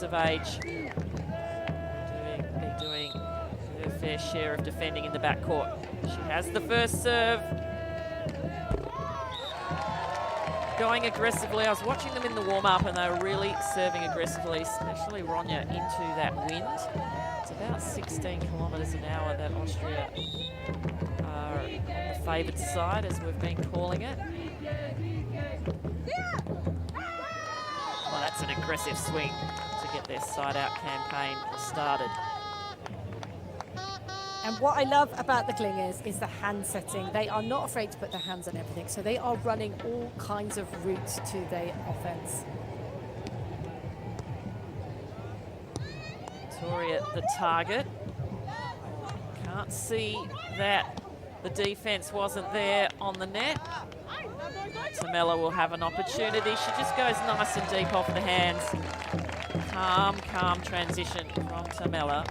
of age, doing her fair share of defending in the backcourt. She has the first serve. Going aggressively. I was watching them in the warm-up and they were really serving aggressively, especially Ronya into that wind. It's about 16 kilometres an hour that Austria are on the favoured side, as we've been calling it. Well, that's an aggressive swing to get their side-out campaign started. And what I love about the Klingers is the hand setting. They are not afraid to put their hands on everything, so they are running all kinds of routes to their offense. Victoria, the target. Can't see that the defense wasn't there on the net. Thamela will have an opportunity. She just goes nice and deep off the hands. Calm transition from Thamela.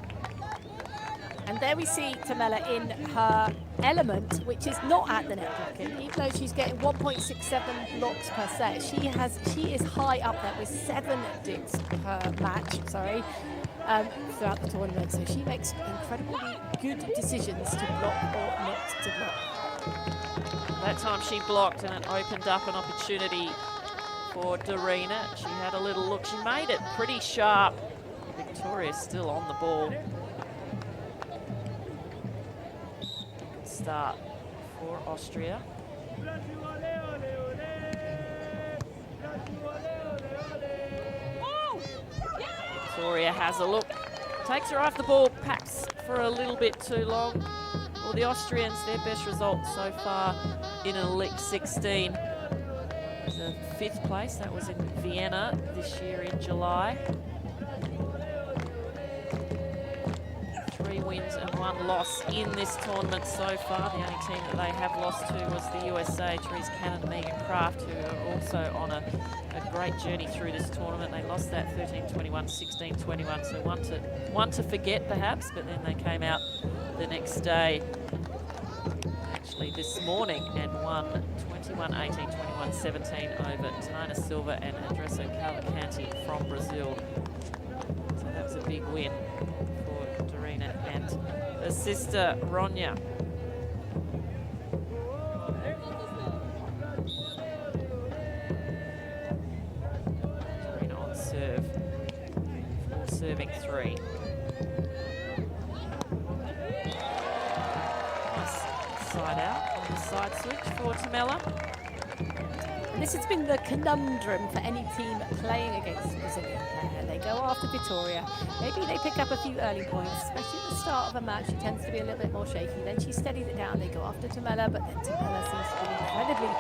And there we see Thamela in her element, which is not at the net blocking. Even though she's getting 1.67 blocks per set, she is high up there with 7 dips per match, throughout the tournament. So she makes incredibly good decisions to block or not to block. That time she blocked and it opened up an opportunity for Dorina. She had a little look. She made it pretty sharp. Victoria's still on the ball. Start for Austria. Victoria has a look, takes her off the ball, perhaps for a little bit too long. Well, the Austrians, their best result so far in an Elite 16 is a 5th place. That was in Vienna this year in July. 3 wins and 1 loss in this tournament so far. The only team that they have lost to was the USA, Therese Cannon and Megan Kraft, who are also on a great journey through this tournament. They lost that 13-21, 16-21, so one to forget perhaps, but then they came out the next day, actually this morning, and won 21-18, 21-17 over Taina Silva and Andressa Cavalcanti from Brazil. So that was a big win for Dorina and her sister Ronya. Dorina on serve, serving 3. Nice side out on the side switch for Thamela. And this has been the conundrum for any team playing against a Brazilian player. They go after Victoria. Maybe they pick up a few early points, especially at the start of a match. She tends to be a little bit more shaky. Then she steadies it down. They go after Thamela, but then Thamela seems to be incredibly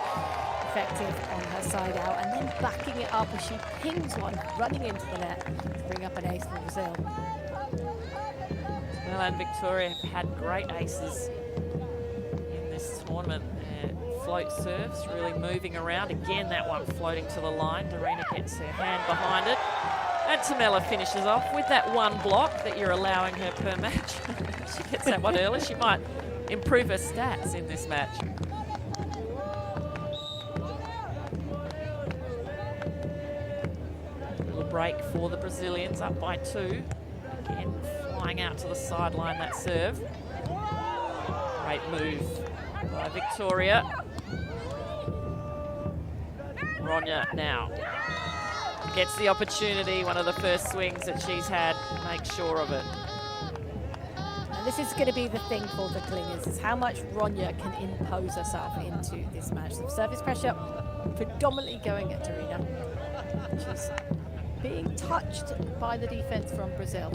effective on her side out, and then backing it up as she pings one running into the net to bring up an ace for Brazil. Thamela and Victoria have had great aces in this tournament. Float serves, really moving around. Again, that one floating to the line. Dorina gets her hand behind it. And Thamela finishes off with that 1 block that you're allowing her per match. She gets that one early. She might improve her stats in this match. Little break for the Brazilians, up by 2. Again, flying out to the sideline, that serve. Great move by Victoria. Ronya now gets the opportunity, one of the first swings that she's had, makes sure of it. And this is going to be the thing for the Klingers, is how much Ronya can impose herself into this match. The service pressure predominantly going at Dorina. She's being touched by the defense from Brazil.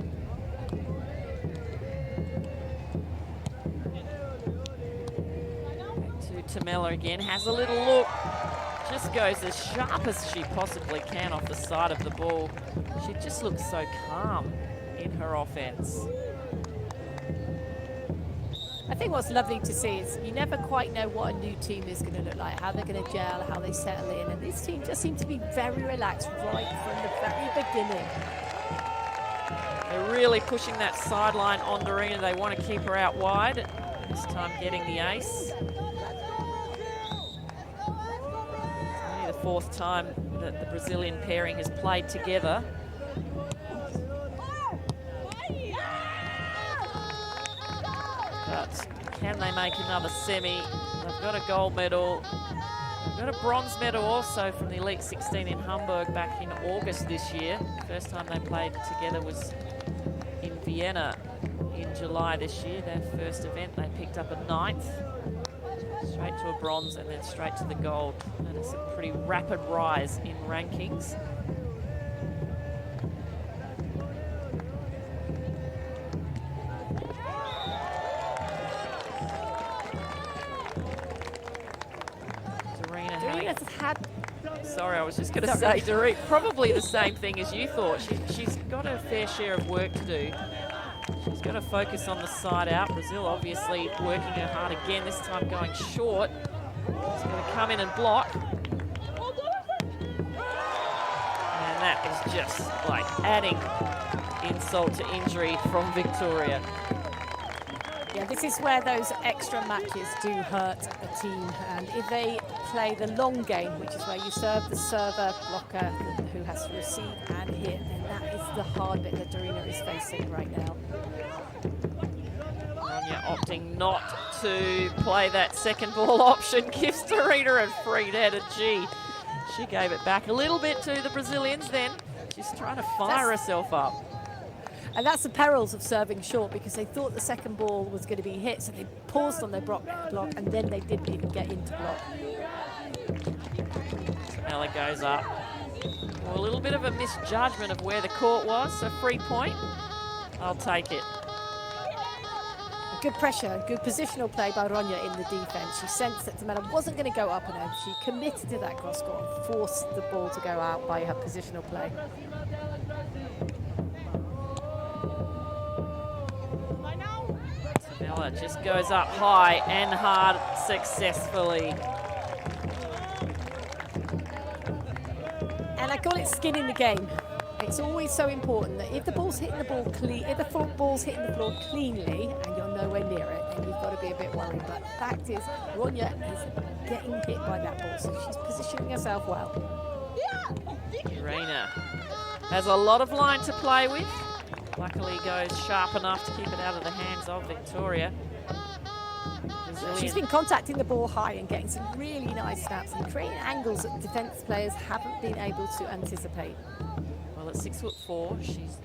To Thamela again, has a little look. Just goes as sharp as she possibly can off the side of the ball. She just looks so calm in her offense. I think what's lovely to see is you never quite know what a new team is going to look like, how they're going to gel, how they settle in. And this team just seems to be very relaxed right from the very beginning. They're really pushing that sideline on Dorina. They want to keep her out wide. This time getting the ace. Only the 4th time that the Brazilian pairing has played together. But can they make another semi? They've got a gold medal. They've got a bronze medal also from the Elite 16 in Hamburg back in August this year. First time they played together was in Vienna in July this year. Their first event, they picked up a 9th. Straight to a bronze and then straight to the gold. And it's a pretty rapid rise in rankings. Sorry, I was just going to say, Dorit, probably the same thing as you thought. She's got a fair share of work to do. She's got to focus on the side out. Brazil obviously working her hard again, this time going short. She's going to come in and block. And that is just like adding insult to injury from Victoria. Yeah, this is where those extra matches do hurt a team, and if they play the long game, which is where you serve the server blocker who has to receive and hit, then that is the hard bit that Dorina is facing right now. Anya opting not to play that second ball option gives Dorina a free header. Gee, she gave it back a little bit to the Brazilians then. She's trying to fire herself up. And that's the perils of serving short, because they thought the second ball was going to be hit, so they paused on their block, and then they didn't even get into block. Thamela goes up. Well, a little bit of a misjudgment of where the court was, so free point. I'll take it. Good pressure, good positional play by Ronya in the defence. She sensed that Thamela wasn't going to go up on her. She committed to that cross court and forced the ball to go out by her positional play. Thamela just goes up high and hard successfully. And I call it skin in the game. It's always so important that if the ball's hitting the ball clean, if the ball's hitting the floor cleanly and you're nowhere near it, then you've got to be a bit worried. But the fact is, Ronya is getting hit by that ball, so she's positioning herself well. Irina has a lot of line to play with. Luckily goes sharp enough to keep it out of the hands of Victoria. She's been contacting the ball high and getting some really nice snaps and creating angles that defence players haven't been able to anticipate. Well, at 6'4", she's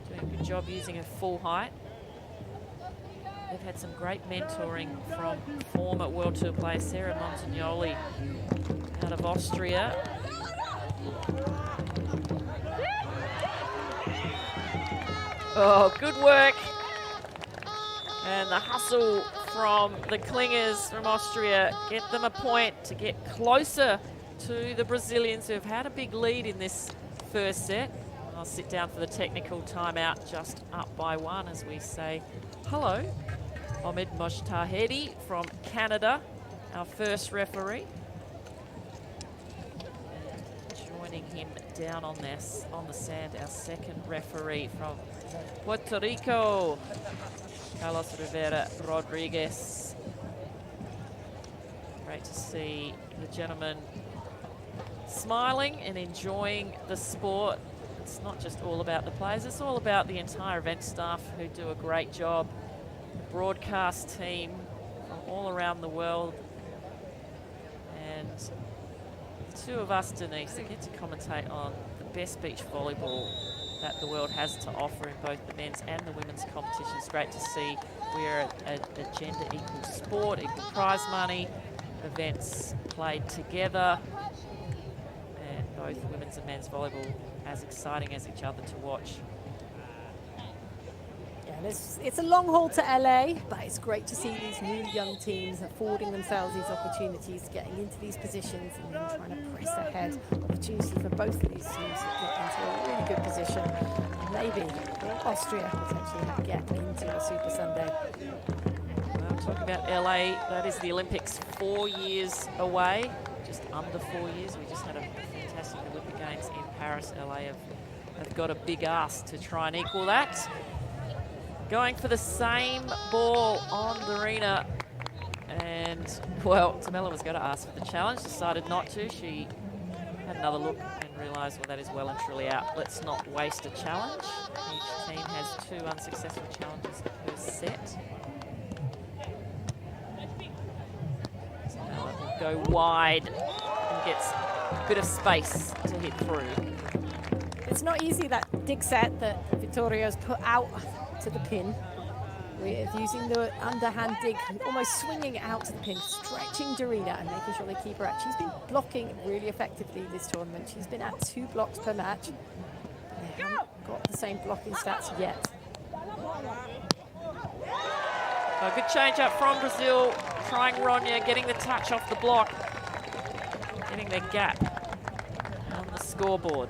doing a good job using her full height. They've had some great mentoring from former World Tour player Sarah Montagnoli out of Austria. Oh, good work. And the hustle from the Klingers from Austria get them a point to get closer to the Brazilians, who have had a big lead in this first set. I'll sit down for the technical timeout, just up by 1 as we say hello. Ahmed Mojtahedi from Canada, our first referee. Joining him down on the sand, our second referee from Puerto Rico, Carlos Rivera Rodriguez. Great to see the gentleman smiling and enjoying the sport. It's not just all about the players, it's all about the entire event staff who do a great job. The broadcast team from all around the world. And the two of us, Denise, that get to commentate on the best beach volleyball that the world has to offer in both the men's and the women's competitions. It's great to see we're a gender equal sport, equal prize money, events played together, and both women's and men's volleyball as exciting as each other to watch. Yeah, it's a long haul to LA, but it's great to see these new young teams affording themselves these opportunities, getting into these positions and then trying to press ahead. Opportunity for both of these teams to get into a really good position. Maybe Austria potentially get into a Super Sunday. Well, talking about LA, that is the Olympics 4 years away, just under 4 years. We just had a fantastic Olympic Games in Paris. LA have got a big ask to try and equal that. Going for the same ball on Dorina, and well, Thamela was going to ask for the challenge, decided not to. She had another look and realise, well, that is well and truly out. Let's not waste a challenge. Each team has 2 unsuccessful challenges per set. Thamela will go wide and gets a bit of space to hit through. It's not easy, that dig set that Vittoria's put out to the pin. With using the underhand dig, almost swinging it out to the pin, stretching Dorina and making sure they keep her out. She's been blocking really effectively this tournament. She's been at 2 blocks per match. They haven't got the same blocking stats yet. So a good change up from Brazil, trying Ronya, getting the touch off the block, getting their gap on the scoreboard.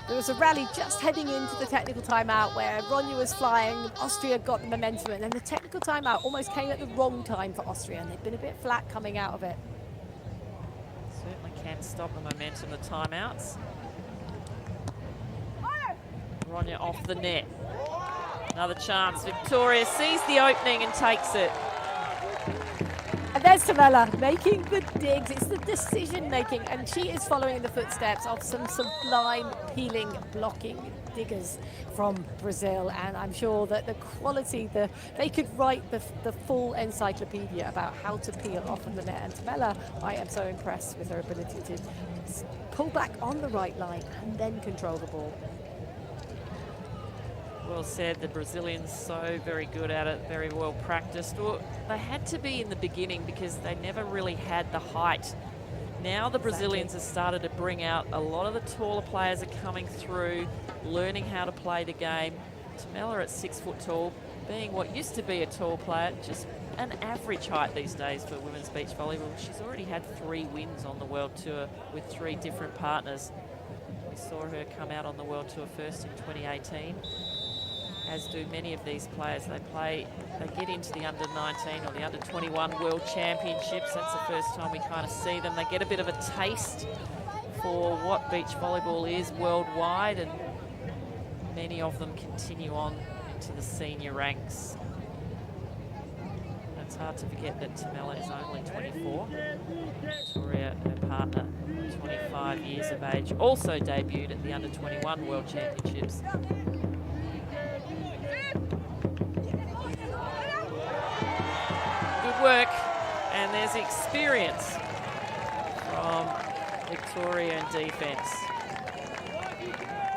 There was a rally just heading into the technical timeout where Ronya was flying, Austria got the momentum, and then the technical timeout almost came at the wrong time for Austria, and they've been a bit flat coming out of it. Certainly can stop the momentum, the timeouts. Ronya off the net. Another chance. Victoria sees the opening and takes it. And there's Thamela making the digs. It's the decision making, and she is following in the footsteps of some sublime, peeling, blocking diggers from Brazil. And I'm sure that the quality, they could write the full encyclopedia about how to peel off of the net. And Thamela, I am so impressed with her ability to pull back on the right line and then control the ball. Well said, the Brazilians so very good at it, very well practiced. Well, they had to be in the beginning because they never really had the height. Now the Brazilians have started to bring out a lot of the taller players are coming through, learning how to play the game. Thamela at 6 foot tall, being what used to be a tall player, just an average height these days for women's beach volleyball. She's already had 3 wins on the World Tour with 3 different partners. We saw her come out on the World Tour first in 2018. As do many of these players. They get into the under-19 or the under-21 World Championships. That's the first time we kind of see them. They get a bit of a taste for what beach volleyball is worldwide, and many of them continue on to the senior ranks. It's hard to forget that Thamela is only 24. Victoria, her partner, 25 years of age, also debuted at the under-21 World Championships. Work, and there's experience from Victoria in defence.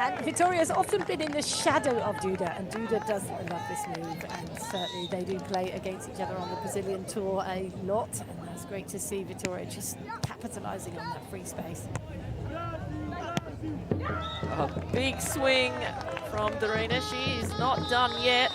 And Victoria's often been in the shadow of Duda, and Duda does love this move, and certainly they do play against each other on the Brazilian tour a lot, and that's great to see Victoria just capitalising on that free space. A big swing from Dorina. She is not done yet.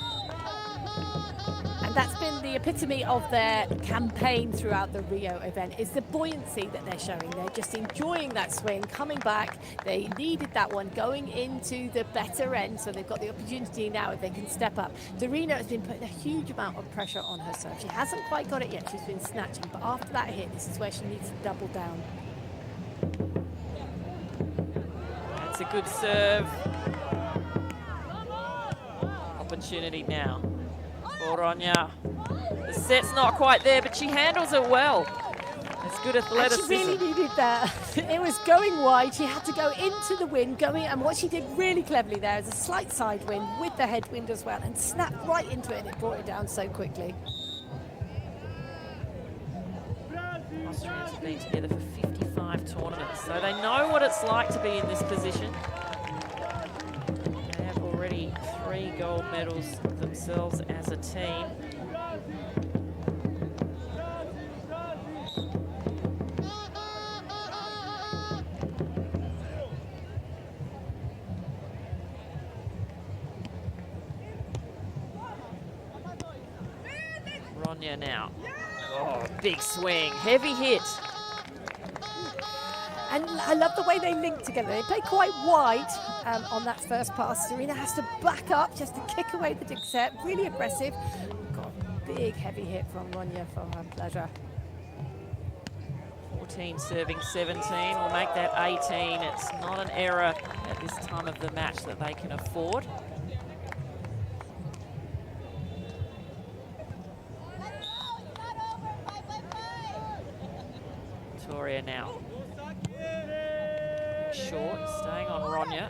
And that's been the epitome of their campaign throughout the Rio event, is the buoyancy that they're showing. They're just enjoying that swing, coming back. They needed that one going into the better end, so they've got the opportunity now if they can step up. Dorina has been putting a huge amount of pressure on her serve. She hasn't quite got it yet. She's been snatching, but after that hit, this is where she needs to double down. That's a good serve. Opportunity now. Ronya. The set's not quite there, but she handles it well. It's good athleticism. And she really needed that. It was going wide. She had to go into the wind, and what she did really cleverly there is a slight side wind with the headwind as well, and snapped right into it, and it brought it down so quickly. Austrians have been together for 55 tournaments, so they know what it's like to be in this position. They have already 3 gold medals themselves as a team. Ronya now. Oh, big swing, heavy hit. And I love the way they link together. They play quite wide on that first pass. Dorina has to back up just to kick away the dig set. Really aggressive. Got a big heavy hit from Ronya for her pleasure. 14 serving 17 will make that 18. It's not an error at this time of the match that they can afford. Victoria now. short, staying on Ronya.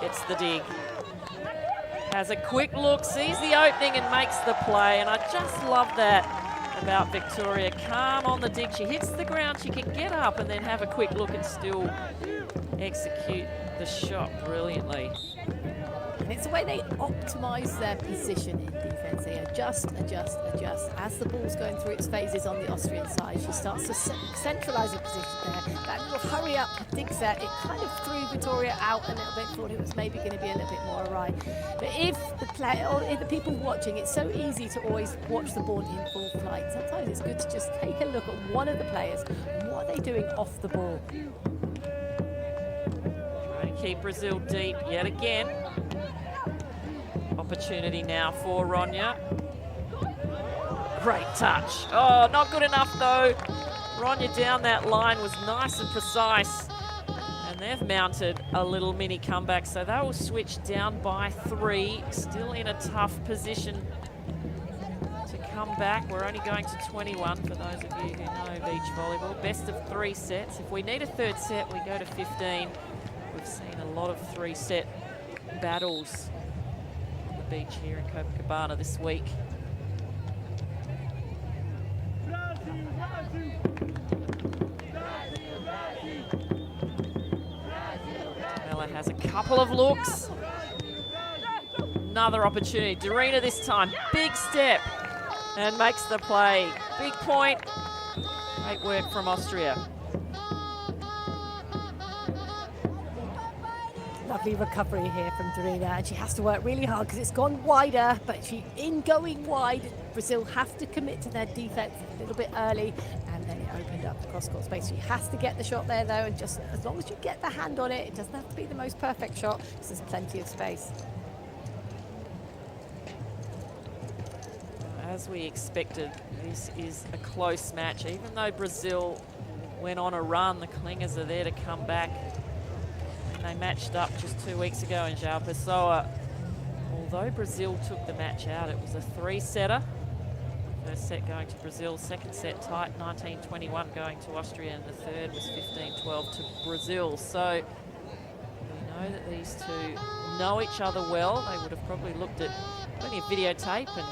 Gets the dig. Has a quick look, sees the opening and makes the play. And I just love that about Victoria. Calm on the dig. She hits the ground, she can get up and then have a quick look and still execute the shot brilliantly. And it's the way they optimise their position in defence. They adjust. As the ball's going through its phases on the Austrian side, she starts to centralise her position there. That little hurry up dig set, it kind of threw Victoria out a little bit, thought it was maybe going to be a little bit more awry. But if the player or if the people watching, it's so easy to always watch the ball in full flight. Sometimes it's good to just take a look at one of the players and what are they doing off the ball. Trying to keep Brazil deep yet again. Opportunity now for Ronya. Great touch. Oh, not good enough though. Ronya down that line was nice and precise. And they've mounted a little mini comeback, so they will switch down by 3. Still in a tough position to come back. We're only going to 21 for those of you who know beach volleyball. Best of 3 sets. If we need a third set, we go to 15. We've seen a lot of 3-set battles on the beach here in Copacabana this week. Thamela has a couple of looks. Another opportunity. Darina this time, big step and makes the play. Big point. Great work from Austria. Lovely recovery here from Darina, and she has to work really hard because it's gone wider, but in going wide, Brazil have to commit to their defense a little bit early, and then it opened up the cross-court space. She has to get the shot there, though, and just as long as you get the hand on it, it doesn't have to be the most perfect shot, because there's plenty of space. As we expected, this is a close match. Even though Brazil went on a run, the Klingers are there to come back. They matched up just 2 weeks ago in João Pessoa. Although Brazil took the match out, it was a 3-setter. First set going to Brazil, second set tight, 19-21 going to Austria, and the third was 15-12 to Brazil. So we know that these two know each other well. They would have probably looked at plenty of videotape and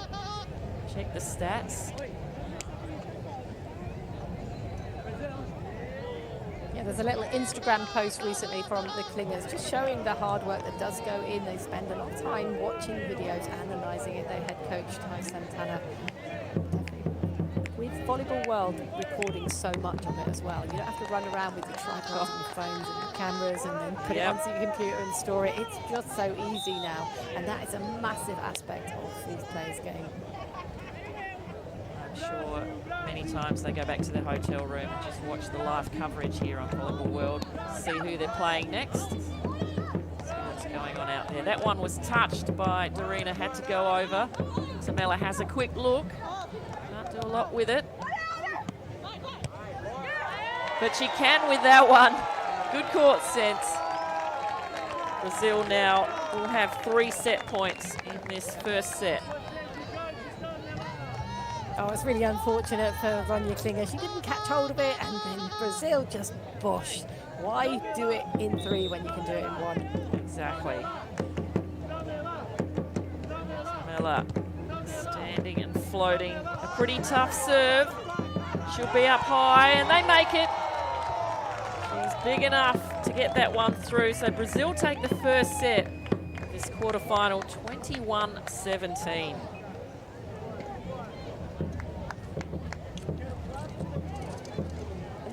checked the stats. There's a little Instagram post recently from the Klingers just showing the hard work that does go in. They spend a lot of time watching videos, analysing it. Their head coach, Ty Santana, with Volleyball World recording so much of it as well. You don't have to run around with your tripods and your phones and your cameras and then put it onto your computer and store it. It's just so easy now, and that is a massive aspect of these players' game. I'm sure many times they go back to their hotel room and just watch the live coverage here on Volleyball World, see who they're playing next, see what's going on out there. That one was touched by Darina, had to go over. Thamela has a quick look, can't do a lot with it. But she can with that one. Good court sense. Brazil now will have 3 set points in this first set. Oh, it's really unfortunate for Ronya Klinger. She didn't catch hold of it, and then Brazil just bosh. Why do it in 3 when you can do it in 1? Exactly. Thamela standing and floating. A pretty tough serve. She'll be up high, and they make it. She's big enough to get that one through. So Brazil take the first set of this quarterfinal, 21-17.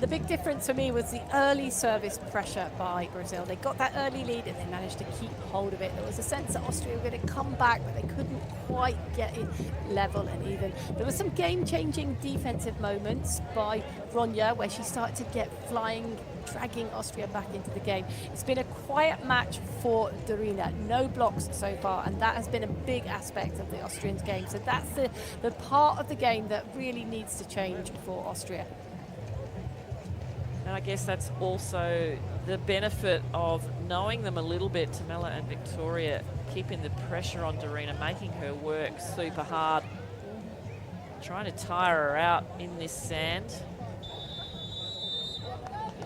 The big difference for me was the early service pressure by Brazil. They got that early lead and they managed to keep hold of it. There was a sense that Austria were going to come back, but they couldn't quite get it level and even. There were some game-changing defensive moments by Ronya where she started to get flying, dragging Austria back into the game. It's been a quiet match for Darina. No blocks so far, and that has been a big aspect of the Austrians' game. So that's the part of the game that really needs to change for Austria. And I guess that's also the benefit of knowing them a little bit, Thamela and Victoria, keeping the pressure on Darina, making her work super hard, trying to tire her out in this sand.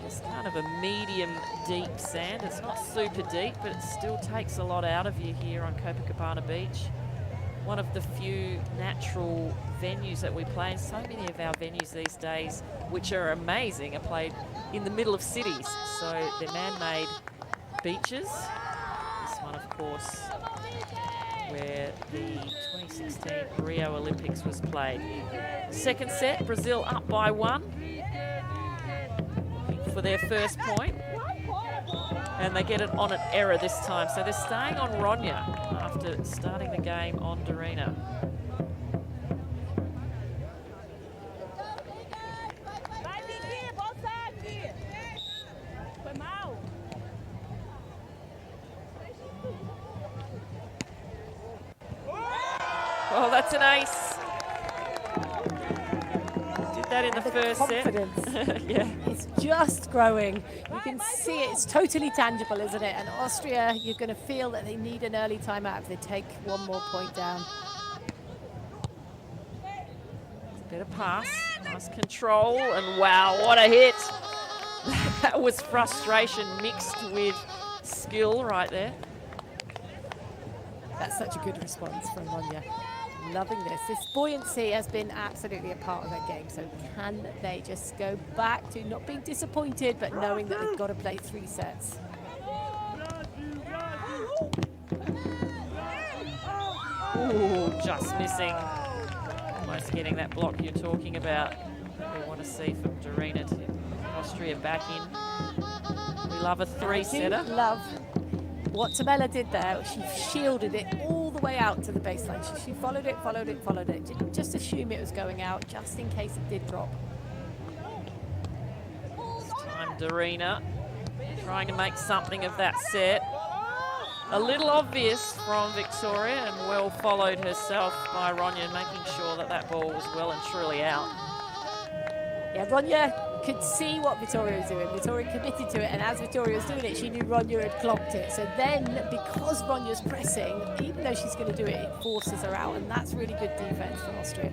It's kind of a medium deep sand. It's not super deep, but it still takes a lot out of you here on Copacabana Beach. One of the few natural venues that we play in. So many of our venues these days, which are amazing, are played in the middle of cities. So they're man-made beaches. This one, of course, where the 2016 Rio Olympics was played. Second set, Brazil up by 1. Looking for their first point. And they get it on an error this time. So they're staying on Ronya after starting the game on Dorina. Oh, that's an ace. Did that in the first confidence. set. Yeah. It's just growing. You can see it. It's totally tangible, isn't it? And Austria, you're going to feel that they need an early timeout if they take one more point down. Bit of pass, nice control, and wow, what a hit. That was frustration mixed with skill right there. That's such a good response from Ronya. Loving this. This buoyancy has been absolutely a part of their game. So can they just go back to not being disappointed, but knowing that they've got to play 3 sets? Ooh, just missing. Almost getting that block you're talking about. We want to see from Dorina to Austria back in. We love a 3-setter. Love what Thamela did there. She shielded it all the way out to the baseline. She followed it. Didn't just assume it was going out, just in case it did drop. This time Dorina trying to make something of that set. A little obvious from Victoria, and well followed herself by Ronya, making sure that that ball was well and truly out. Yeah, Ronya could see what Victoria was doing. Victoria committed to it, and as Victoria was doing it, she knew Ronya had clocked it. So then, because Ronya's pressing, even though she's going to do it, it forces her out, and that's really good defense from Austria.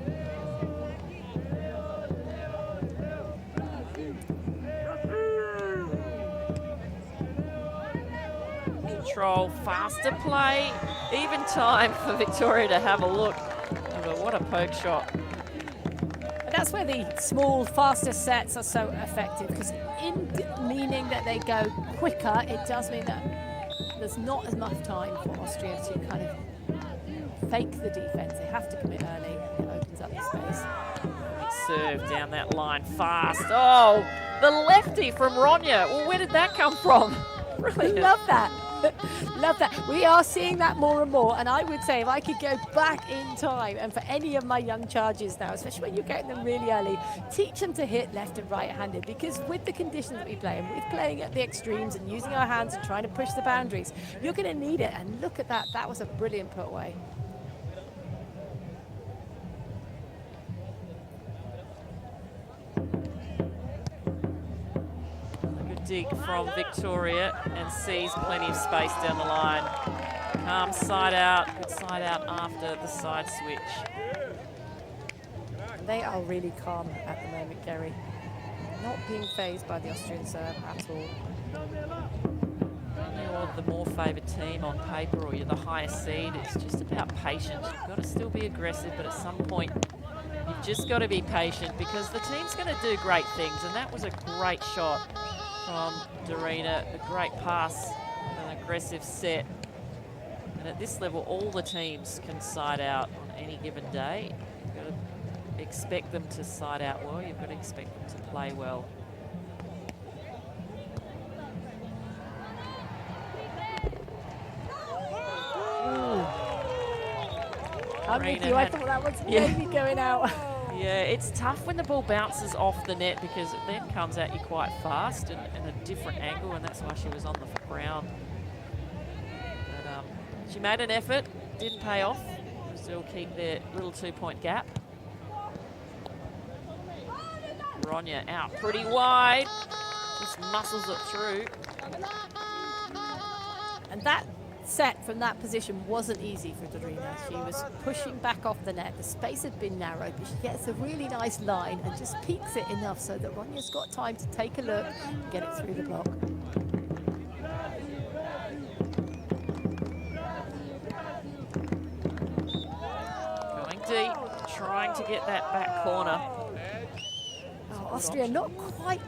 Control, faster play, even time for Victoria to have a look. But what a poke shot. And that's where the small, faster sets are so effective, because in meaning that they go quicker, it does mean that there's not as much time for Austria to kind of fake the defense. They have to commit early, and it opens up the space. Serve down that line fast. Oh, the lefty from Ronya. Well, where did that come from? Brilliant. Love that. Love that. We are seeing that more and more, and I would say if I could go back in time, and for any of my young charges now, especially when you're getting them really early, teach them to hit left and right-handed, because with the conditions that we play and with playing at the extremes and using our hands and trying to push the boundaries, you're going to need it. And look at that. That was a brilliant put away. Dig from Victoria, and sees plenty of space down the line. Calm side out, good side out after the side switch. They are really calm at the moment, Gary. Not being phased by the Austrian serve at all. When you're the more favoured team on paper, or you're the higher seed, it's just about patience. You've got to still be aggressive, but at some point you've just got to be patient, because the team's going to do great things, and that was a great shot from Dorina, a great pass, an aggressive set. And at this level, all the teams can side out on any given day. You've got to expect them to side out well. You've got to expect them to play well. I'm with you. I thought that was maybe going out. Yeah, it's tough when the ball bounces off the net, because it then comes at you quite fast and in a different angle, and that's why she was on the ground. But she made an effort, didn't pay off. Brazil keep their little 2-point gap. Ronya out pretty wide, just muscles it through. And that set from that position wasn't easy for Dorina. She was pushing back off the net. The space had been narrow, but she gets a really nice line and just peaks it enough so that Ronja's got time to take a look and get it through the block. Going deep, trying to get that back corner. Oh, Austria not quite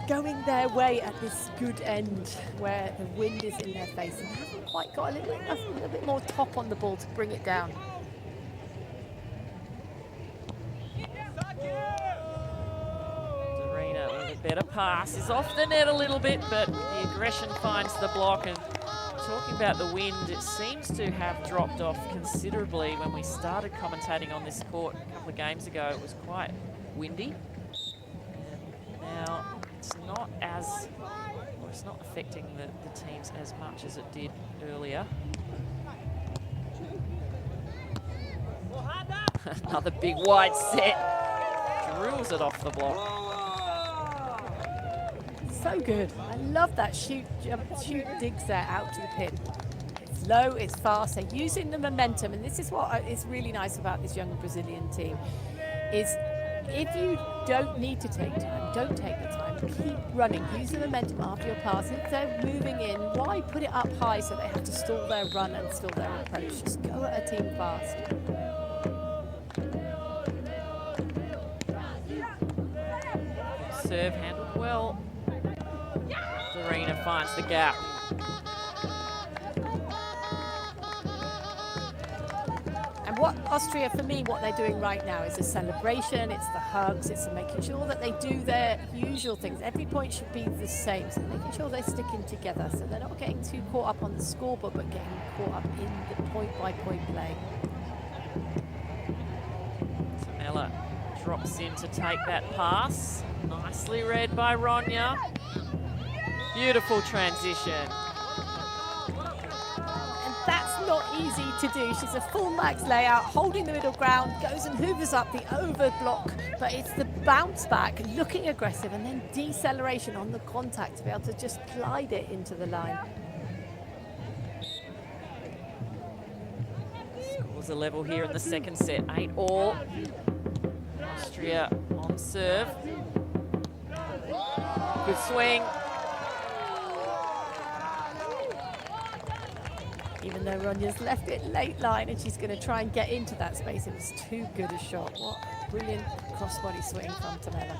going their way at this good end where the wind is in their face and haven't quite got a little bit more top on the ball to bring it down. Dorina with a better pass is off the net a little bit, but the aggression finds the block. And talking about the wind, it seems to have dropped off considerably. When we started commentating on this court a couple of games ago, it was quite windy. Now, it's not as, or it's not affecting the teams as much as it did earlier. Another big wide set. Drills it off the block. So good. I love that shoot digs there out to the pin. It's low, it's fast, they're using the momentum, and this is what is really nice about this young Brazilian team, is if you don't need to take time, don't take the time. Keep running. Use the momentum after your pass. If they're moving in, why put it up high so they have to stall their run and stall their approach? Just go at a team fast. Serve handled well. Dorina finds the gap. And what Austria, for me, what they're doing right now is a celebration, it's the hugs, it's making sure that they do their usual things. Every point should be the same, so making sure they're sticking together, so they're not getting too caught up on the scoreboard, but getting caught up in the point-by-point play. Thamela drops in to take that pass. Nicely read by Ronja. Beautiful transition. That's not easy to do. She's a full max layout, holding the middle ground, goes and hoovers up the over block, but it's the bounce back, looking aggressive, and then deceleration on the contact to be able to just glide it into the line. Scores a level here in the second set, 8-all. Austria on serve. Good swing. Even though Ronja's left it late line and she's going to try and get into that space, it was too good a shot. What a brilliant crossbody swing from Thamela.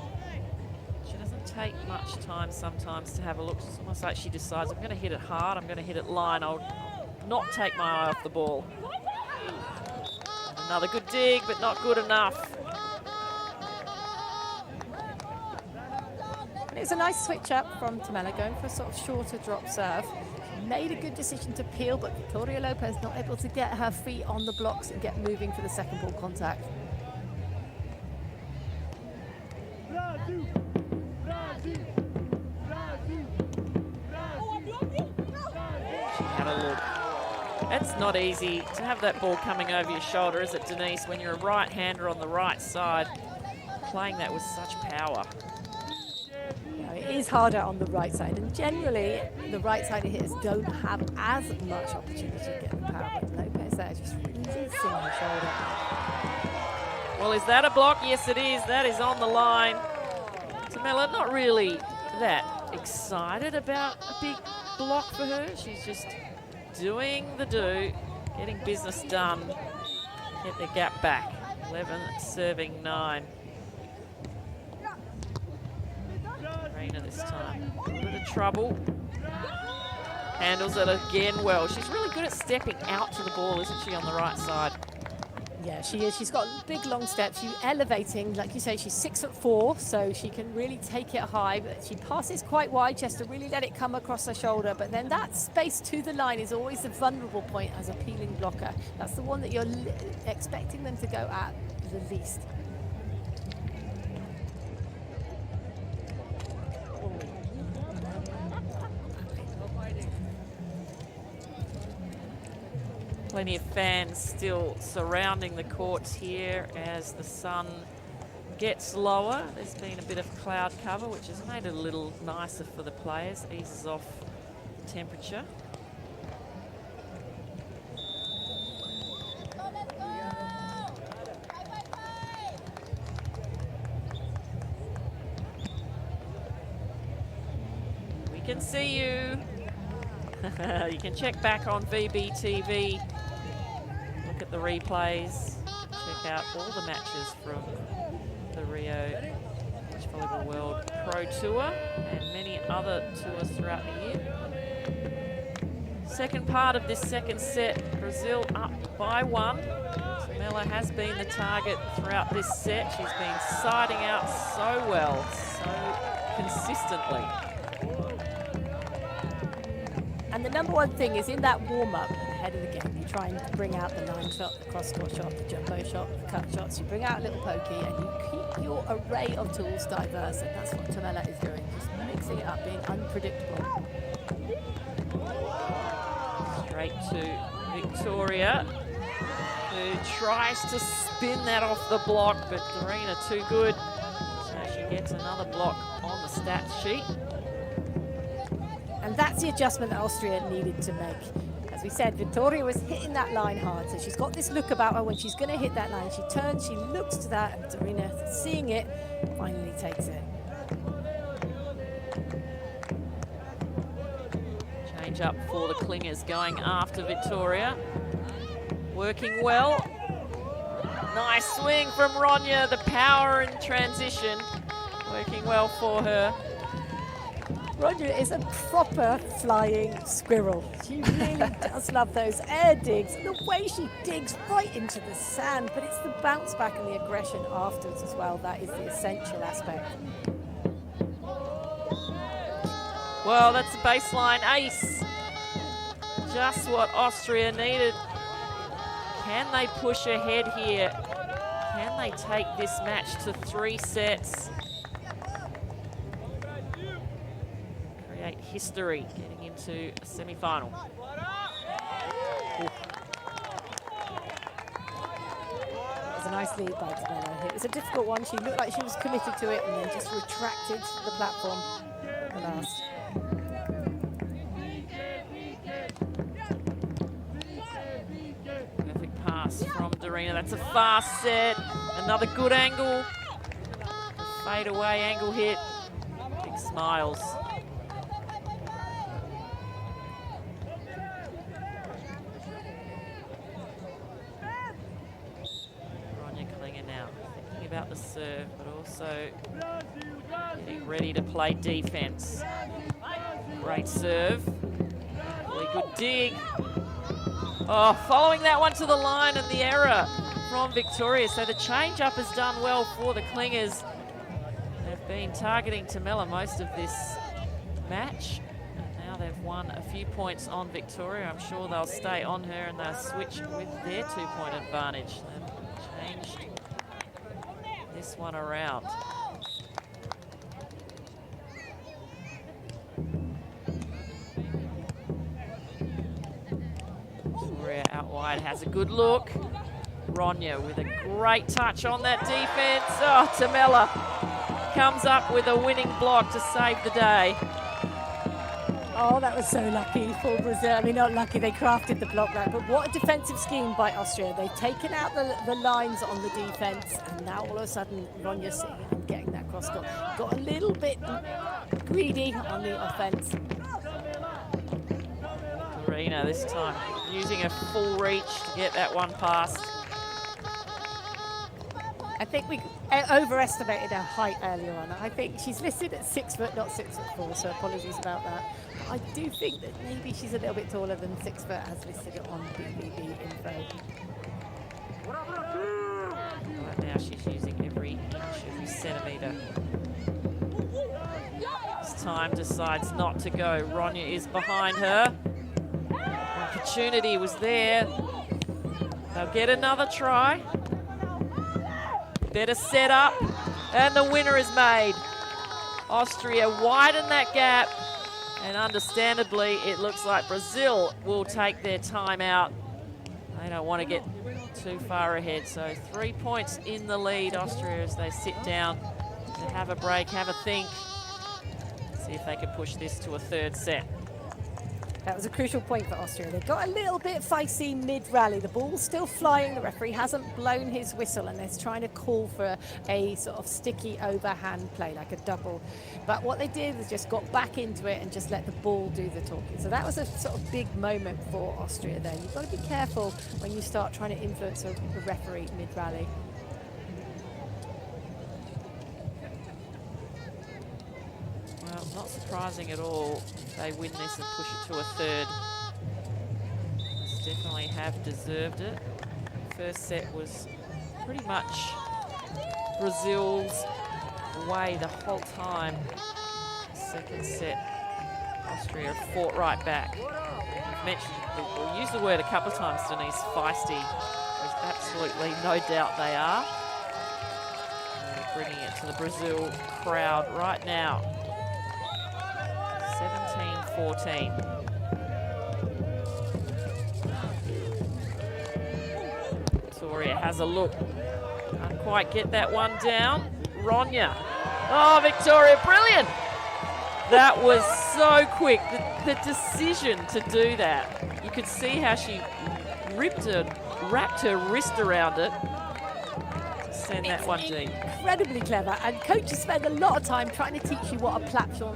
She doesn't take much time sometimes to have a look. It's almost like she decides, I'm going to hit it hard, I'm going to hit it line, I'll not take my eye off the ball. And another good dig, but not good enough. And it's a nice switch up from Thamela, going for a sort of shorter drop serve. Made a good decision to peel, but Victoria Lopez not able to get her feet on the blocks and get moving for the second ball contact. She had a look. It's not easy to have that ball coming over your shoulder, is it, Denise, when you're a right-hander on the right side, playing that with such power. It is harder on the right side, and generally the right side hitters don't have as much opportunity to get the power, but Lopez there just releasing her shoulder. Well, is that a block? Yes, it is. That is on the line. Thamela not really that excited about a big block for her. She's just doing the do, getting business done, get the gap back. 11 serving 9. This time, a little bit of trouble. Handles it again well. She's really good at stepping out to the ball, isn't she, on the right side? Yeah, she is. She's got big, long steps. She's elevating, like you say, she's 6'4", so she can really take it high, but she passes quite wide. She has to really let it come across her shoulder, but then that space to the line is always the vulnerable point as a peeling blocker. That's the one that you're expecting them to go at the least. Plenty of fans still surrounding the courts here as the sun gets lower. There's been a bit of cloud cover, which has made it a little nicer for the players, eases off the temperature. can see you. You can check back on VBTV. Look at the replays. Check out all the matches from the Rio Beach Volleyball World Pro Tour and many other tours throughout the year. Second part of this second set, Brazil up by 1. Thamela has been the target throughout this set. She's been siding out so well, so consistently. And the number one thing is in that warm-up ahead of the game, you try and bring out the line shot, the cross-court shot, the jumbo shot, the cut shots. You bring out a little pokey and you keep your array of tools diverse, and that's what Thamela is doing, just mixing it up, being unpredictable. Straight to Victoria, who tries to spin that off the block, but Dorina too good. So she gets another block on the stats sheet. And that's the adjustment that Austria needed to make. As we said, Victoria was hitting that line hard, so she's got this look about her when she's going to hit that line. She turns, she looks to that, and Dorina, seeing it, finally takes it. Change up for the Klingers, going after Victoria. Working well. Nice swing from Ronya, the power in transition. Working well for her. Ronya is a proper flying squirrel. She really does love those air digs. The way she digs right into the sand, but it's the bounce back and the aggression afterwards as well. That is the essential aspect. Well, that's a baseline ace. Just what Austria needed. Can they push ahead here? Can they take this match to 3 sets? Create history getting into a semi-final. It was a nice lead by Thamela. It was a difficult one. She looked like she was committed to it and then just retracted the platform at the last. Perfect pass from Dorina. That's a fast set. Another good angle. Fade away angle hit. Big smiles. Klinger now thinking about the serve, but also getting ready to play defense. Great serve. Really good dig. Oh, following that one to the line and the error from Victoria. So the change-up has done well for the Klingers. They've been targeting Thamela most of this match. And now they've won a few points on Victoria. I'm sure they'll stay on her and they'll switch with their 2-point advantage. They've changed this one around. Out wide has a good look. Ronya with a great touch on that defense. Oh, Thamela comes up with a winning block to save the day. Oh, that was so lucky for Brazil. I mean, not lucky, they crafted the block right, but what a defensive scheme by Austria. They've taken out the lines on the defense, and now all of a sudden, Ronya sitting and getting that cross court. Got a little bit greedy on the offense. Dorina this time using a full reach to get that one past. I think we overestimated her height earlier on. I think she's listed at 6 foot, not 6'4", so apologies about that. I do think that maybe she's a little bit taller than 6 foot as listed on BPT info. Right now she's using every inch, every centimetre. This time decides not to go. Ronya is behind her. Opportunity was there. They'll get another try. Better set up, and the winner is made. Austria widen that gap, and understandably, it looks like Brazil will take their timeout. They don't want to get too far ahead, so 3 points in the lead, Austria, as they sit down to have a break, have a think, see if they can push this to a 3rd set. That was a crucial point for Austria. They got a little bit feisty mid-rally. The ball's still flying. The referee hasn't blown his whistle, and they're trying to call for a sort of sticky overhand play, like a double. But what they did was just got back into it and just let the ball do the talking. So that was a sort of big moment for Austria there. You've got to be careful when you start trying to influence a referee mid-rally. Well, not surprising at all. They win this and push it to a third. Definitely have deserved it. First set was pretty much Brazil's way the whole time. Second set, Austria fought right back. We've mentioned, we'll use the word a couple of times, Denise, feisty. There's absolutely no doubt they are. And bringing it to the Brazil crowd right now. 17-14. Victoria has a look. Can't quite get that one down. Ronya. Oh, Victoria, brilliant! That was so quick. The decision to do that. You could see how she wrapped her wrist around it to send that one deep. Incredibly clever, and coaches spend a lot of time trying to teach you what a platform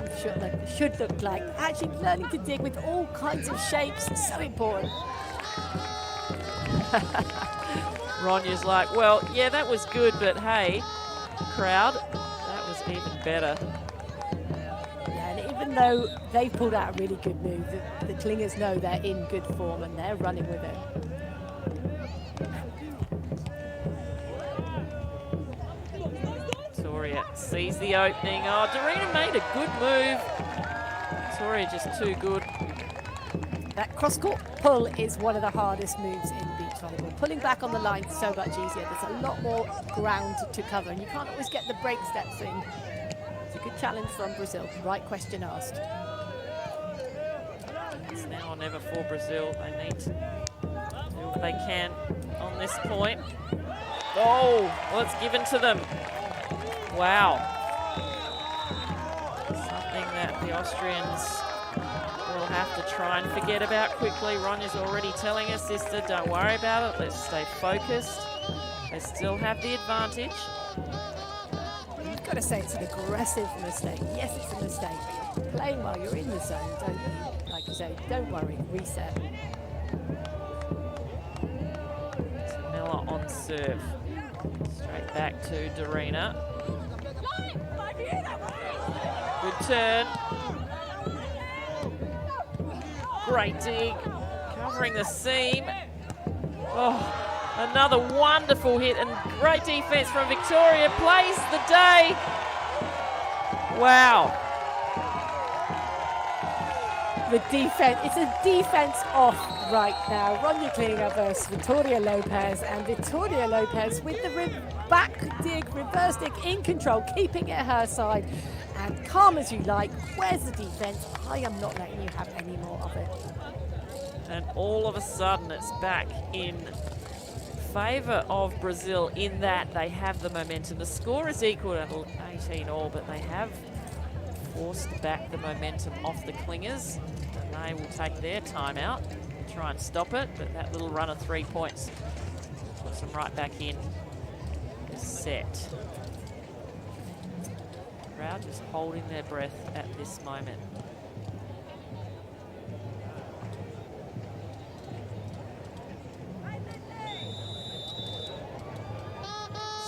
should look like. Actually learning to dig with all kinds of shapes is so important. Ronya's like, well, yeah, that was good, but hey, crowd, that was even better. Yeah, and even though they pulled out a really good move, the Klingers know they're in good form and they're running with it. Victoria sees the opening. Oh, Darina made a good move. Victoria just too good. That cross-court pull is one of the hardest moves in beach volleyball. Pulling back on the line is so much easier. There's a lot more ground to cover, and you can't always get the break steps in. It's a good challenge from Brazil. Right question asked. It's now or never for Brazil. They need to do what they can on this point. Oh, well, it's given to them. Wow. Something that the Austrians will have to try and forget about quickly. Ronya's already telling her sister, don't worry about it, let's stay focused. They still have the advantage. You've got to say it's an aggressive mistake. Yes, it's a mistake, but you're playing while you're in the zone, don't you? Like you say, don't worry, reset. Thamela on serve. Straight back to Darina. Good turn. Great dig, covering the seam. Oh, another wonderful hit and great defense from Victoria. Plays the day. Wow. The defense, it's a defense off right now. Ronya Klinger versus Victoria Lopez, and Victoria Lopez with the back dig, reverse dig in control, keeping it her side. And calm as you like, where's the defense? I am not letting you have any more of it. And all of a sudden it's back in favour of Brazil in that they have the momentum. The score is equal at 18 all, but they have forced back the momentum off the Klingers. And they will take their timeout and try and stop it, but that little run of 3 points puts them right back in the set. Crowd just holding their breath at this moment.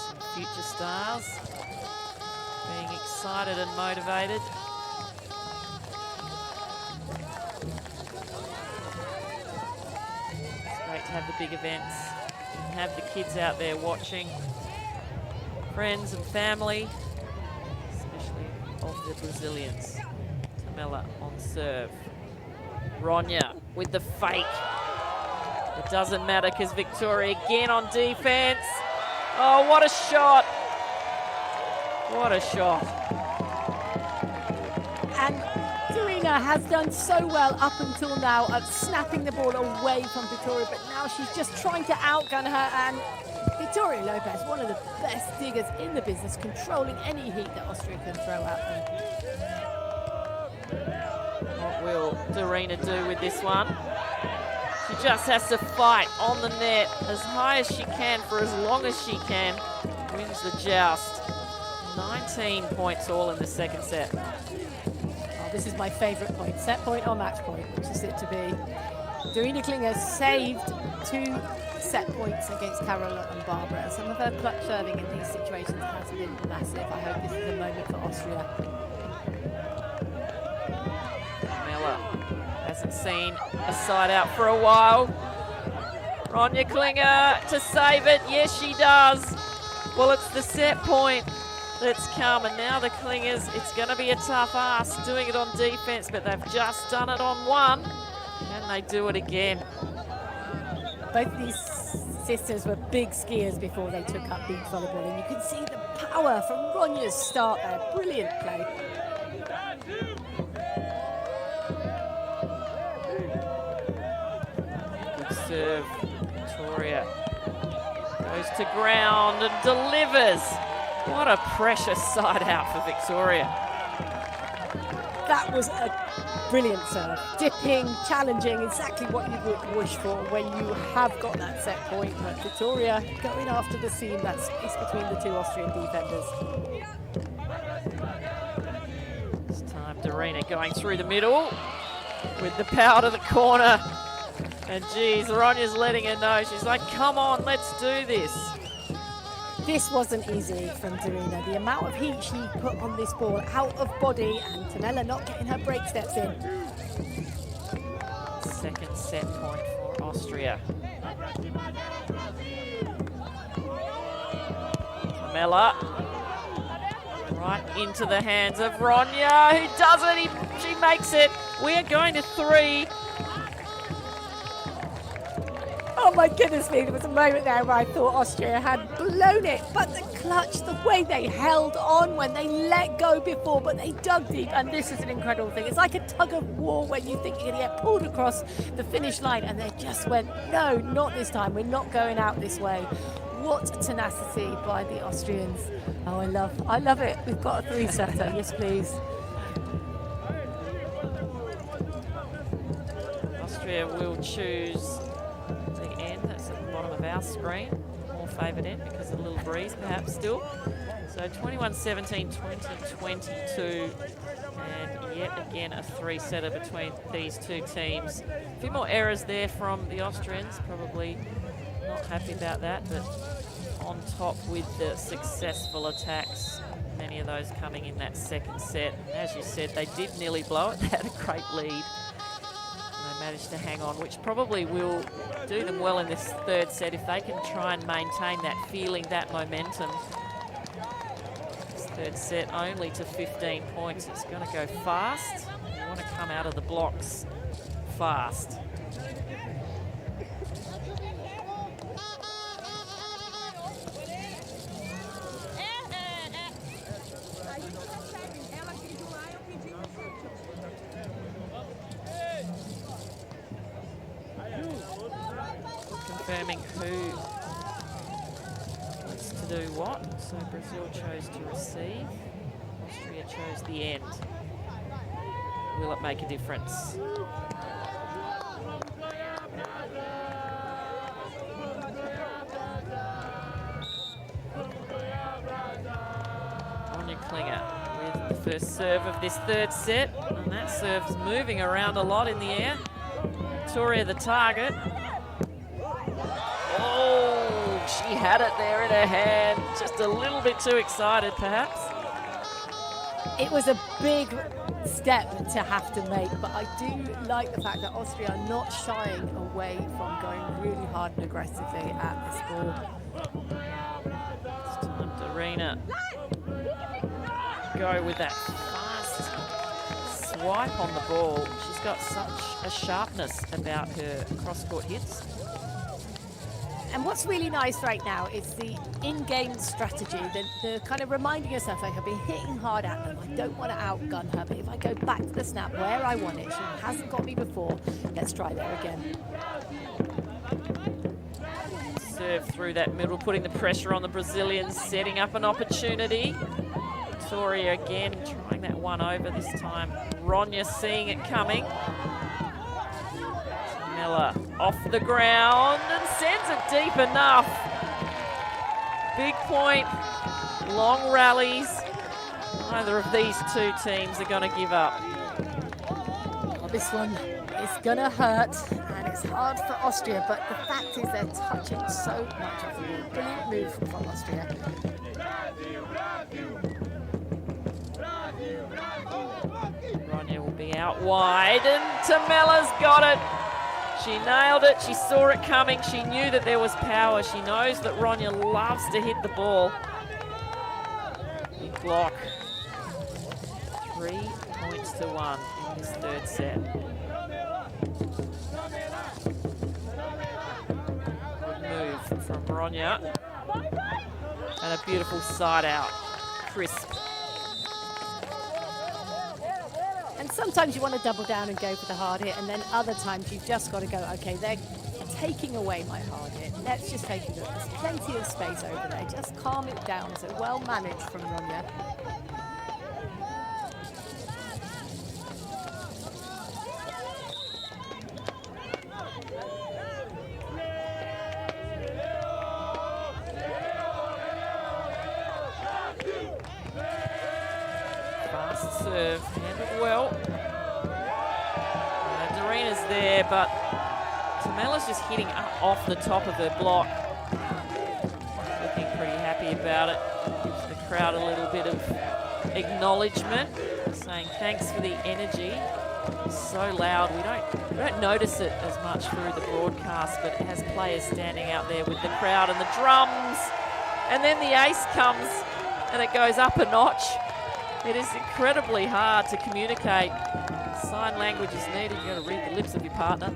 Some future stars being excited and motivated. It's great to have the big events and have the kids out there watching, friends and family, of the Brazilians. Thamela on serve. Ronya with the fake. It doesn't matter because Victoria again on defense. Oh, what a shot. What a shot. And Darina has done so well up until now at snapping the ball away from Victoria, but now she's just trying to outgun her, and Victoria Lopez, one of the best diggers in the business, controlling any heat that Austria can throw at them. What will Dorina do with this one? She just has to fight on the net as high as she can for as long as she can. Wins the joust. 19 points all in the second set. Oh, this is my favourite point. Set point or match point, which is it to be. Dorina Klinger saved 2 set points against Carola and Barbara. Some of her clutch serving in these situations has been massive. I hope this is a moment for Austria. Thamela hasn't seen a side out for a while. Ronja Klinger to save it. Yes, she does. Well, it's the set point that's come, and now the Klingers, it's going to be a tough ask doing it on defense, but they've just done it on one. Can they do it again? Both these sisters were big skiers before they took up beach volleyball, and you can see the power from Ronja's start there. Brilliant play. Good serve. Victoria goes to ground and delivers. What a precious side out for Victoria. That was a brilliant serve. Dipping, challenging, exactly what you would wish for when you have got that set point. But Victoria going after the seam, that space between the 2 Austrian defenders. This time Dorina going through the middle with the power to the corner. And geez, Ronja's letting her know. She's like, come on, let's do this. This wasn't easy from Dorina. The amount of heat she put on this ball, out of body, and Thamela not getting her break steps in. Second set point for Austria. Thamela right into the hands of Ronja, who does it. She makes it. We are going to 3. Oh my goodness me, there was a moment there where I thought Austria had blown it, but the clutch, the way they held on when they let go before, but they dug deep, and this is an incredible thing. It's like a tug of war when you think you're going to get pulled across the finish line, and they just went, no, not this time, we're not going out this way. What tenacity by the Austrians. Oh, I love it. We've got a 3-setter, yes please. Austria will choose the end, that's at the bottom of our screen, more favoured end because of a little breeze perhaps still. So 21-17, 20-22, and yet again a 3-setter between these 2 teams. A few more errors there from the Austrians, probably not happy about that, but on top with the successful attacks, many of those coming in that second set. And as you said, they did nearly blow it, they had a great lead. Managed to hang on, which probably will do them well in this 3rd set if they can try and maintain that feeling, that momentum. This 3rd set only to 15 points. It's going to go fast. You want to come out of the blocks fast. Confirming who wants to do what. So Brazil chose to receive. Austria chose the end. Will it make a difference? Ronja Klinger with the first serve of this 3rd set. And that serve's moving around a lot in the air. Victoria the target. Oh, she had it there in her hand. Just a little bit too excited, perhaps. It was a big step to have to make, but I do like the fact that Austria are not shying away from going really hard and aggressively at this ball. It's time Dorina go with that fast swipe on the ball. She's got such a sharpness about her cross-court hits. And what's really nice right now is the in-game strategy, the kind of reminding yourself, like, I've been hitting hard at them, I don't want to outgun her, but if I go back to the snap where I want it, she hasn't got me before, let's try there again. Serve through that middle, putting the pressure on the Brazilians, setting up an opportunity. Victoria again trying that one over, this time Ronya seeing it coming. Thamela off the ground and sends it deep enough. Big point, long rallies. Neither of these two teams are going to give up. Well, this one is going to hurt, and it's hard for Austria, but the fact is they're touching so much of the ball. Brilliant move from Austria. Ronya will be out wide, and Thamela's got it. She nailed it. She saw it coming. She knew that there was power. She knows that Ronya loves to hit the ball. Big block. 3 points to 1 in this third set. Good move from Ronya. And a beautiful side out. Crisp. And sometimes you want to double down and go for the hard hit, and then other times you've just got to go, okay, they're taking away my hard hit. Let's just take it. There's plenty of space over there. Just calm it down. So well managed from Ronya. Fast serve, handled well. Doreena's there, but Thamela's just hitting up off the top of her block. Looking pretty happy about it. Gives the crowd a little bit of acknowledgement, saying thanks for the energy. It's so loud. We don't notice it as much through the broadcast, but it has players standing out there with the crowd and the drums. And then the ace comes and it goes up a notch. It is incredibly hard to communicate. Sign language is needed. You've got to read the lips of your partner.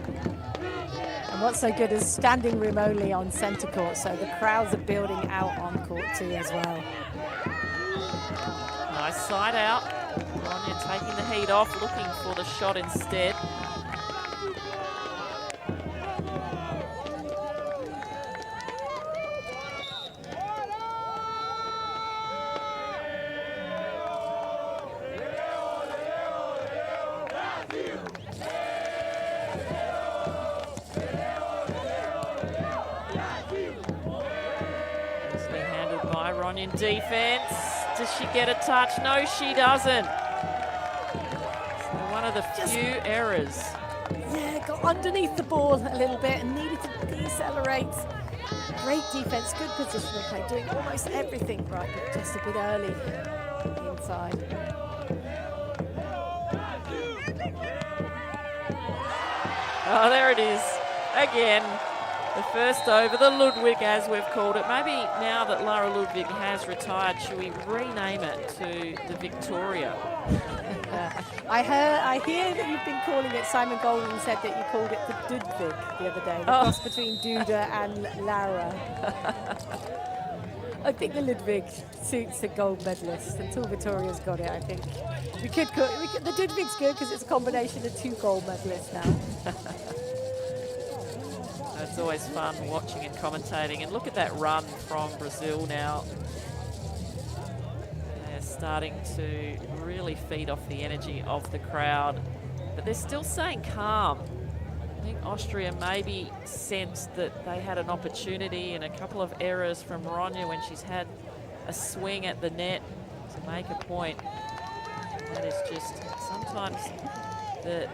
And what's so good is standing room only on centre court, so the crowds are building out on court too as well. Nice side out. Ronya taking the heat off, looking for the shot instead. In defense, does she get a touch? No, she doesn't. So one of the few errors. Yeah, got underneath the ball a little bit and needed to decelerate. Great defense, good positional play, doing almost everything right, but just a bit early inside. Oh, there it is again. The first over, the Ludwig as we've called it. Maybe now that Lara Ludwig has retired, should we rename it to the Victoria? I hear that you've been calling it, Simon Golden said that you called it the Dudvig the other day, the cross between Duda and Lara. I think the Ludwig suits a gold medalist. Until Victoria's got it, I think. The Dudvig's good because it's a combination of 2 gold medalists now. It's always fun watching and commentating. And look at that run from Brazil now. They're starting to really feed off the energy of the crowd. But they're still staying calm. I think Austria maybe sensed that they had an opportunity and a couple of errors from Ronya when she's had a swing at the net to make a point. That is just sometimes a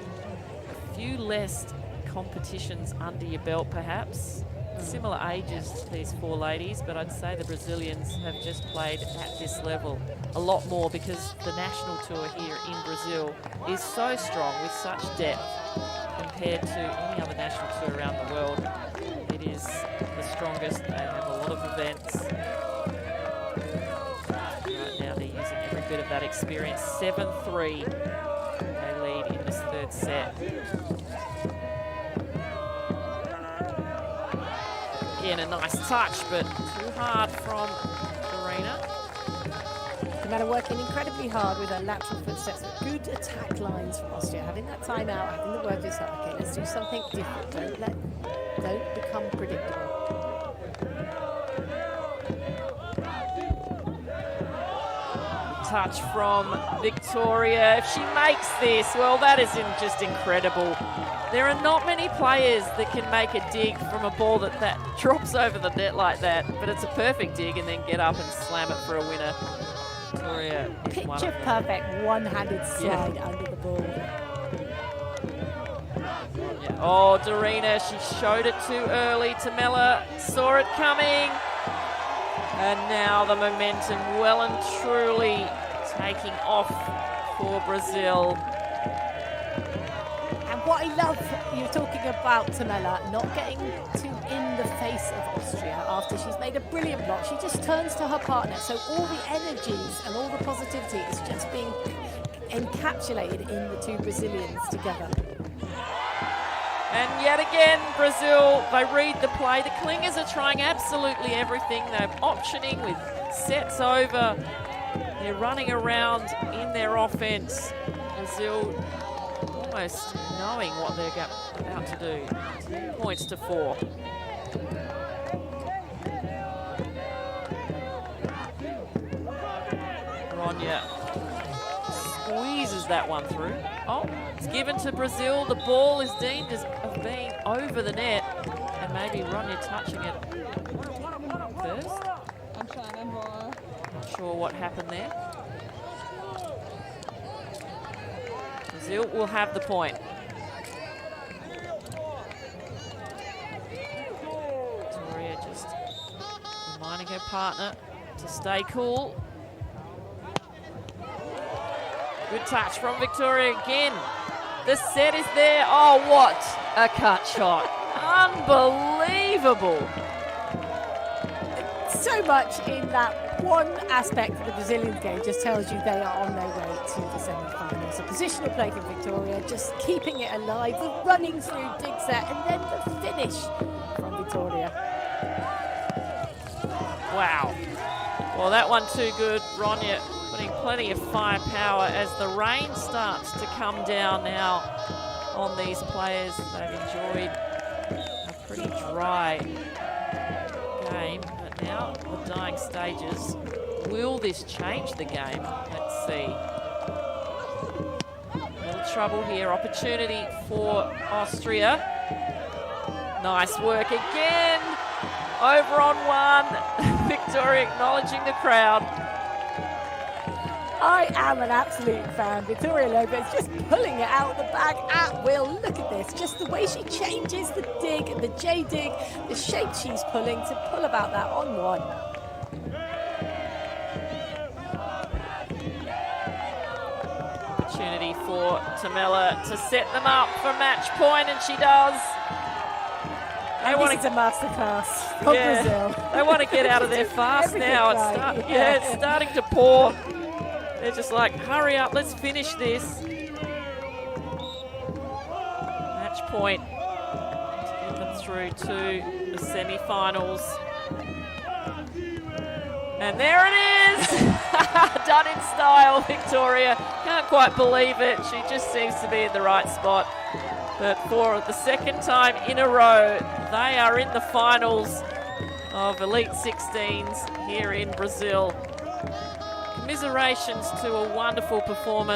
few less competitions under your belt perhaps. Similar ages to these 4 ladies, but I'd say the Brazilians have just played at this level a lot more because the national tour here in Brazil is so strong with such depth compared to any other national tour around the world. It is the strongest. They have a lot of events. Right now they're using every bit of that experience. 7-3 they lead in this third set. Again, a nice touch, but too hard from Dorena. Thamela working incredibly hard with her lateral footsteps. Good attack lines from Austria. Having that timeout, having the work is okay, let's do something different. Don't become predictable. touch from Victoria. If she makes this, well, that is just incredible. There are not many players that can make a dig from a ball that drops over the net like that, but it's a perfect dig and then get up and slam it for a winner. Victoria is one of Picture them. perfect one-handed slide under the ball. Yeah. Oh, Dorina, she showed it too early. Thamela saw it coming. And now the momentum well and truly taking off for Brazil. And what I love, you're talking about Thamela not getting too in the face of Austria after she's made a brilliant block. She just turns to her partner, so all the energies and all the positivity is just being encapsulated in the two Brazilians together. And yet again, Brazil, they read the play. The Klingers are trying absolutely everything. They're optioning with sets over. They're running around in their offense. Brazil almost knowing what they're about to do. 10 points to 4. Ronya squeezes that one through. Oh, it's given to Brazil. The ball is deemed as being over the net, and maybe Ronya touching it first. Not sure what happened there. Brazil will have the point. Victoria just reminding her partner to stay cool. Good touch from Victoria again. The set is there. Oh, what a cut shot. Unbelievable. So much in that one aspect of the Brazilian game just tells you they are on their way to the semi-finals. A positional play from Victoria, just keeping it alive, the running through dig set, and then the finish from Victoria. Wow. Well, that one too good. Ronya putting plenty of firepower as the rain starts to come down now on these players. They've enjoyed a pretty dry game, but now the dying stages. Will this change the game? Let's see. A little trouble here. Opportunity for Austria. Nice work again. Over on one. Victoria acknowledging the crowd. I am an absolute fan. Victoria Lopez just pulling it out of the bag at will. Look at this, just the way she changes the dig, the J dig, the shape she's pulling to pull about that on one. Opportunity for Thamela to set them up for match point, and she does. And this is a masterclass from Brazil. They want to get out of there fast now. Right. It's starting to pour. They're just like, hurry up, let's finish this. Match point to get them through to the semi-finals. And there it is! Done in style, Victoria. Can't quite believe it. She just seems to be in the right spot. But for the second time in a row, they are in the finals of Elite 16s here in Brazil. Commiserations to a wonderful performance.